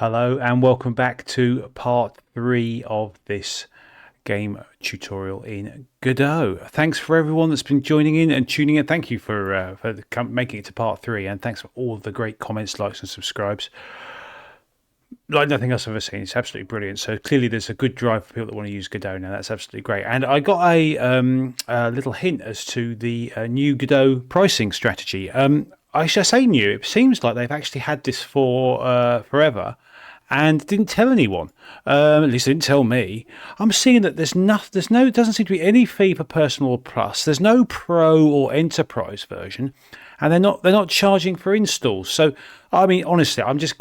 Hello and welcome back to part 3 of this game tutorial in Godot. Thanks for everyone that's been joining in and tuning in. Thank you for making it to part 3, and thanks for all the great comments, likes and subscribes. Like nothing else I've ever seen. It's absolutely brilliant. So clearly there's a good drive for people that want to use Godot now. That's absolutely great. And I got a little hint as to the new Godot pricing strategy. I should say new. It seems like they've actually had this for forever and didn't tell anyone. At least they didn't tell me. I'm seeing that there's no, it doesn't seem to be any fee for Personal or Plus. There's no Pro or Enterprise version, and they're not charging for installs. So, I mean, honestly, I'm just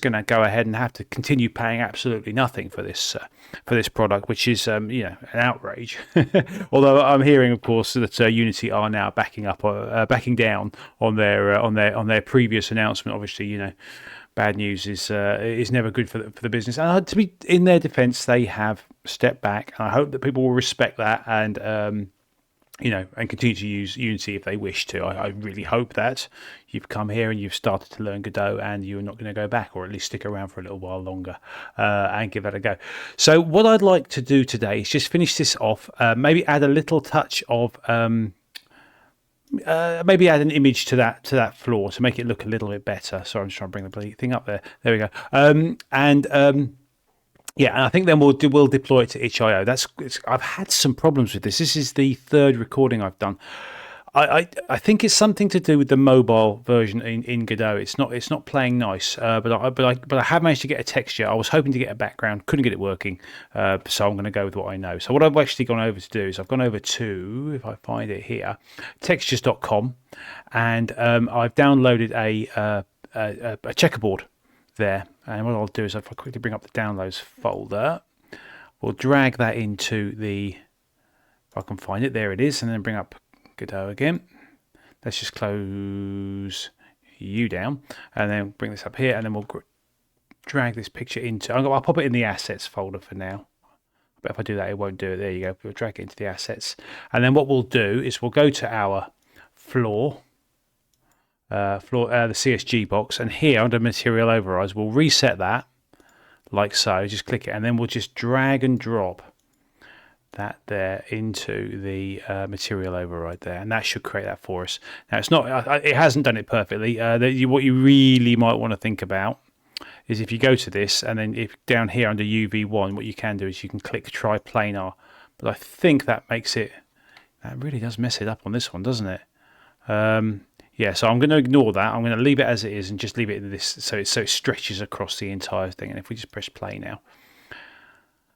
going to go ahead and have to continue paying absolutely nothing for this product, which is an outrage. Although I'm hearing, of course, that Unity are now backing down on their previous announcement. Obviously, bad news is never good for the business. And to be in their defence, they have stepped back, and I hope that people will respect that and and continue to use Unity if they wish to. I really hope that you've come here and you've started to learn Godot and you're not going to go back, or at least stick around for a little while longer and give that a go. So what I'd like to do today is just finish this off, maybe add a little touch of maybe add an image to that floor to make it look a little bit better. Sorry, I'm just trying to bring the bloody thing up there. There we go. Yeah, and I think then we'll deploy it to itch.io. I've had some problems with this. This is the third recording I've done. I think it's something to do with the mobile version in Godot. It's not playing nice, but I have managed to get a texture. I was hoping to get a background, couldn't get it working, so I'm going to go with what I know. So what I've actually gone over to do is I've gone over to, if I find it here, textures.com, and I've downloaded a checkerboard there. And what I'll do is if I quickly bring up the downloads folder, we'll drag that into the, if I can find it, there it is, and then bring up Godot again. Let's just close you down and then bring this up here, and then we'll drag this picture into, I'll pop it in the assets folder for now. But if I do that, it won't do it. There you go. We'll drag it into the assets. And then what we'll do is we'll go to our floor, the CSG box, and here under material overrides, we'll reset that like so. Just click it, and then we'll just drag and drop that there into the material override there, and that should create that for us. Now it's not, it hasn't done it perfectly. What you really might want to think about is if you go to this, and then if down here under UV1, what you can do is you can click triplanar. But I think that really does mess it up on this one, doesn't it? Yeah, so I'm going to ignore that. I'm going to leave it as it is and just leave it in this, so it stretches across the entire thing. And if we just press play now,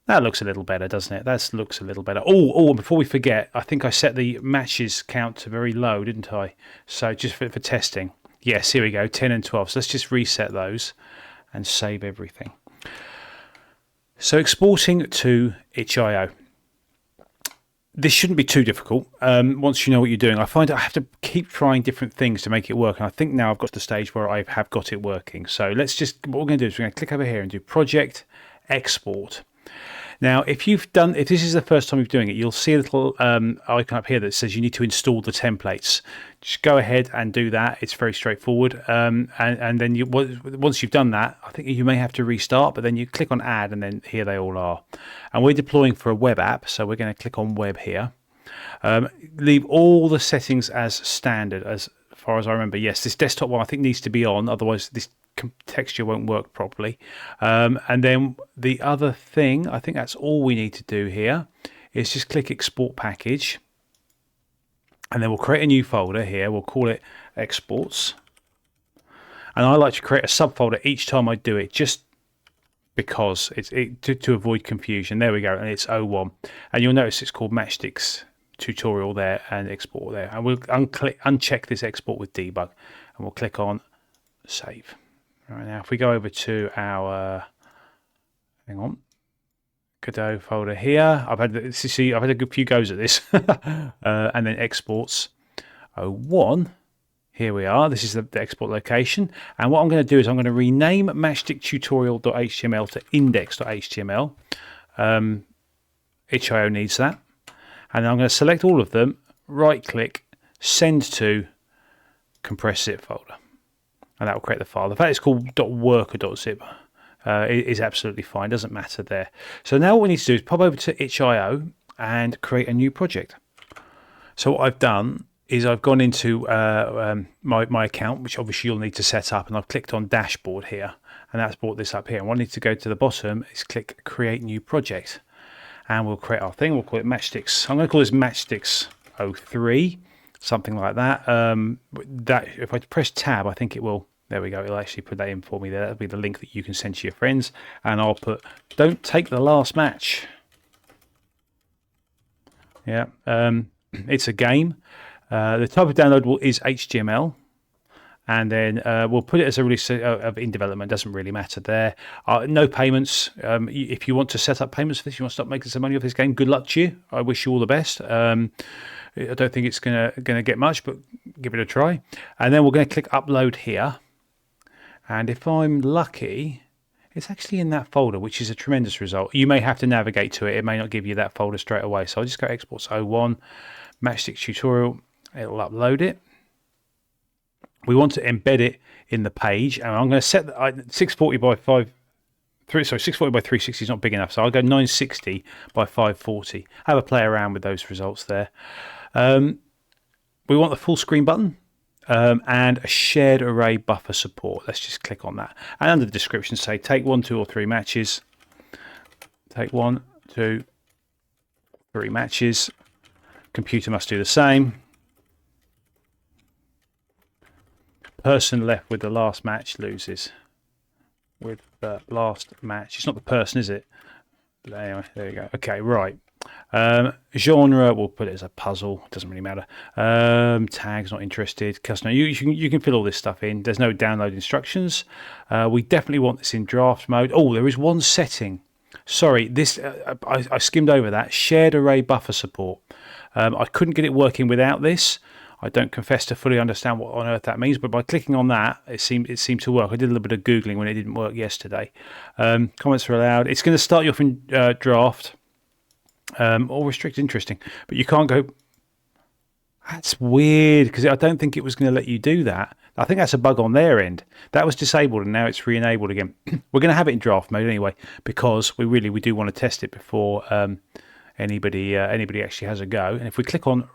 that looks a little better, doesn't it? That looks a little better. Oh, and before we forget, I think I set the matches count to very low, didn't I? So just for testing. Yes, here we go, 10 and 12. So let's just reset those and save everything. So exporting to itch.io. This shouldn't be too difficult once you know what you're doing. I find I have to keep trying different things to make it work, and I think now I've got to the stage where I have got it working. So what we're going to do is we're going to click over here and do Project Export. Now, if this is the first time you're doing it, you'll see a little icon up here that says you need to install the templates. Just go ahead and do that. It's very straightforward. And then once you've done that, I think you may have to restart, but then you click on Add, and then here they all are. And we're deploying for a web app, so we're going to click on Web here. Leave all the settings as standard, as far as I remember. Yes, this desktop one I think needs to be on, otherwise this texture won't work properly. And then the other thing, I think that's all we need to do here, is just click Export Package, and then we'll create a new folder here. We'll call it Exports, and I like to create a subfolder each time I do it, just because to avoid confusion. There we go, and it's 01, and you'll notice it's called Matchsticks Tutorial there and Export there, and we'll uncheck this Export with Debug, and we'll click on Save. Right, now if we go over to our Godot folder here, I've had a good few goes at this, and then exports 01. Here we are. This is the export location, and what I'm going to do is I'm going to rename matchsticktutorial.html to index.html. itch.io needs that, and I'm going to select all of them, right click, send to compress zip folder. And that will create the file. The fact it's called .worker.zip is absolutely fine. Doesn't matter there. So now what we need to do is pop over to itch.io and create a new project. So what I've done is I've gone into my account, which obviously you'll need to set up, and I've clicked on dashboard here, and that's brought this up here. And what I need to go to the bottom is click create new project, and we'll create our thing. We'll call it Matchsticks. I'm going to call this Matchsticks 03, something like that. That if I press tab, I think it will. There we go. It'll actually put that in for me there. That'll be the link that you can send to your friends, and I'll put don't take the last match. Yeah. It's a game. The type of downloadable is HTML, and then we'll put it as a release of in development. Doesn't really matter there. No payments. If you want to set up payments for this, you want to start making some money off this game, good luck to you. I wish you all the best. I don't think it's gonna get much, but give it a try. And then we're going to click upload here, and if I'm lucky, it's actually in that folder, which is a tremendous result. You may have to navigate to it. It may not give you that folder straight away. So I'll just go exports 01, Matchsticks tutorial. It'll upload it. We want to embed it in the page, and I'm going to set 640 by 640 by 360 is not big enough, so I'll go 960 by 540. Have a play around with those results there. We want the full screen button. And a shared array buffer support. Let's just click on that. And under the description, say take 1, 2, or 3 matches. Take 1, 2, 3 matches. Computer must do the same. Person left with the last match loses. With the last match. It's not the person, is it? But anyway, there you go. Okay, right. Genre, we'll put it as a puzzle. It doesn't really matter. Tags, not interested. Customer, you can fill all this stuff in. There's no download instructions. We definitely want this in draft mode. Oh, there is one setting. Sorry, this I skimmed over that. Shared array buffer support. I couldn't get it working without this. I don't confess to fully understand what on earth that means, but by clicking on that, it seemed to work. I did a little bit of Googling when it didn't work yesterday. Comments are allowed. It's going to start you off in draft. Or restrict, interesting, but you can't go. That's weird, because I don't think it was going to let you do that. I think that's a bug on their end. That was disabled and now it's re-enabled again. We're going to have it in draft mode anyway, because we do want to test it before anybody actually has a go. And if we click on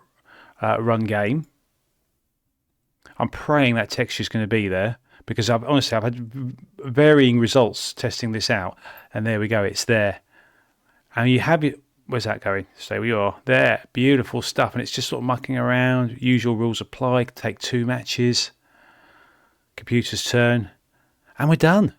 run game, I'm praying that texture is going to be there, because I've had varying results testing this out, and there we go, it's there. And you have it. Where's that going? Stay where you are. There. Beautiful stuff. And it's just sort of mucking around. Usual rules apply. Take 2 matches. Computer's turn. And we're done.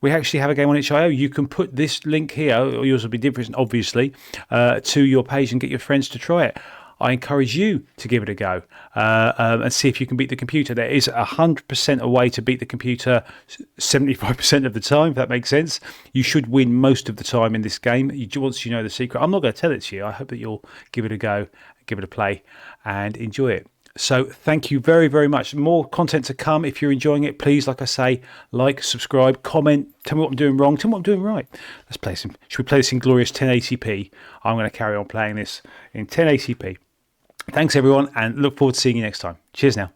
We actually have a game on itch.io. You can put this link here, or yours will be different, obviously, to your page and get your friends to try it. I encourage you to give it a go and see if you can beat the computer. There is 100% a way to beat the computer 75% of the time, if that makes sense. You should win most of the time in this game once you know the secret. I'm not going to tell it to you. I hope that you'll give it a go, give it a play, and enjoy it. So thank you very, very much. More content to come. If you're enjoying it, please, like I say, like, subscribe, comment, tell me what I'm doing wrong, tell me what I'm doing right. Let's play some. Should we play this in glorious 1080p? I'm going to carry on playing this in 1080p. Thanks, everyone, and look forward to seeing you next time. Cheers now.